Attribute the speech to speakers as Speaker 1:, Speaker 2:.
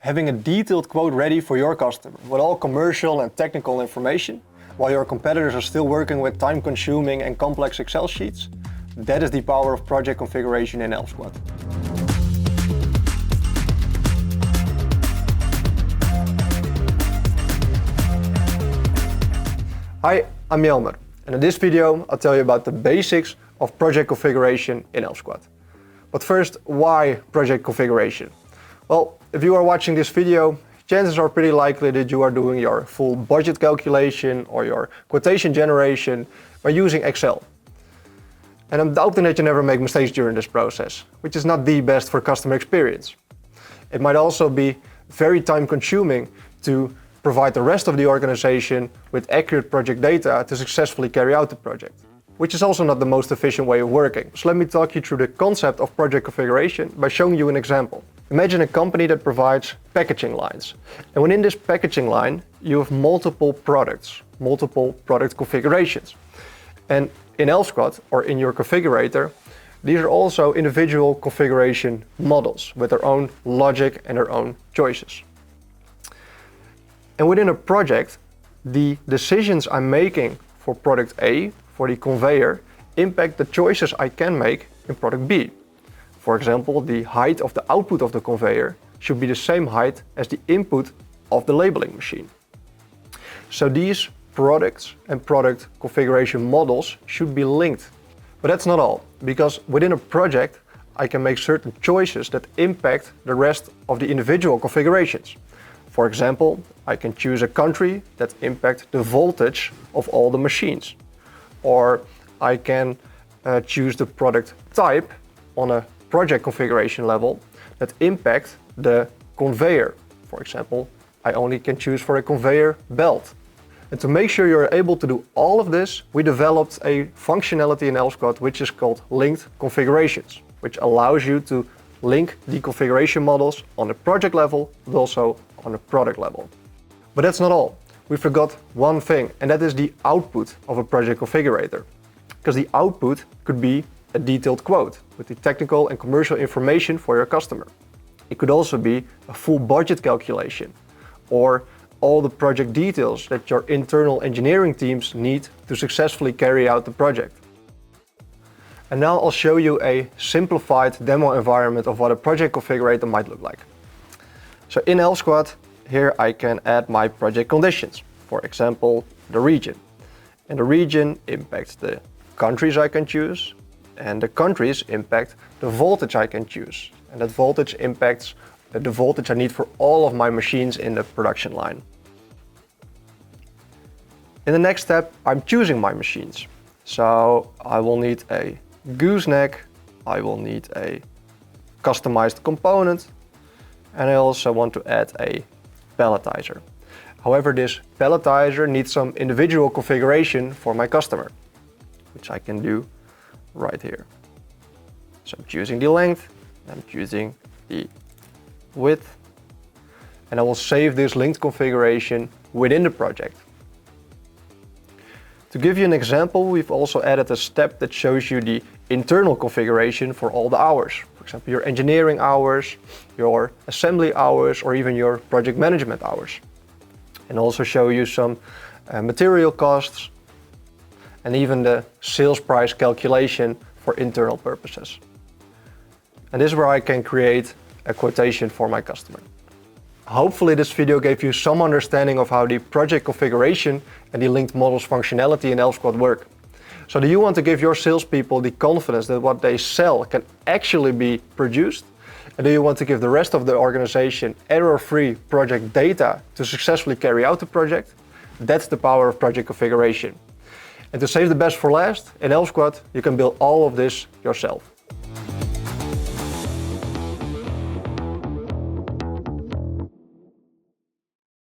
Speaker 1: Having a detailed quote ready for your customer with all commercial and technical information, while your competitors are still working with time-consuming and complex Excel sheets, that is the power of project configuration in Elfsquad. Hi, I'm Jelmer, and in this video I'll tell you about the basics of project configuration in Elfsquad. But first, why project configuration? Well, if you are watching this video, chances are pretty likely that you are doing your full budget calculation or your quotation generation by using Excel. And I'm doubting that you never make mistakes during this process, which is not the best for customer experience. It might also be very time-consuming to provide the rest of the organization with accurate project data to successfully carry out the project, which is also not the most efficient way of working. So let me talk you through the concept of project configuration by showing you an example. Imagine a company that provides packaging lines. And within this packaging line, you have multiple products, multiple product configurations. And in Elfsquad, or in your configurator, these are also individual configuration models with their own logic and their own choices. And within a project, the decisions I'm making for product A, for the conveyor, impact the choices I can make in product B. For example, the height of the output of the conveyor should be the same height as the input of the labeling machine. So these products and product configuration models should be linked. But that's not all, because within a project, I can make certain choices that impact the rest of the individual configurations. For example, I can choose a country that impacts the voltage of all the machines. Or I can choose the product type on a project configuration level that impact the conveyor. For example, I only can choose for a conveyor belt. And to make sure you're able to do all of this, we developed a functionality in Elfsquad which is called linked configurations, which allows you to link the configuration models on the project level, but also on the product level. But that's not all. We forgot one thing, and that is the output of a project configurator. Because the output could be a detailed quote with the technical and commercial information for your customer. It could also be a full budget calculation or all the project details that your internal engineering teams need to successfully carry out the project. And now I'll show you a simplified demo environment of what a project configurator might look like. So in Elfsquad, here I can add my project conditions. For example, the region. And the region impacts the countries I can choose, and the countries impact the voltage I can choose. And that voltage impacts the voltage I need for all of my machines in the production line. In the next step, I'm choosing my machines. So I will need a gooseneck, I will need a customized component, and I also want to add a palletizer. However, this palletizer needs some individual configuration for my customer, which I can do right here. So I'm choosing the length, I'm choosing the width, and I will save this linked configuration within the project. To give you an example, we've also added a step that shows you the internal configuration for all the hours. For example, your engineering hours, your assembly hours, or even your project management hours. And also show you some material costs and even the sales price calculation for internal purposes. And this is where I can create a quotation for my customer. Hopefully this video gave you some understanding of how the project configuration and the linked models functionality in Elfsquad work. So do you want to give your salespeople the confidence that what they sell can actually be produced? And do you want to give the rest of the organization error-free project data to successfully carry out the project? That's the power of project configuration. And to save the best for last, in Elfsquad, you can build all of this yourself.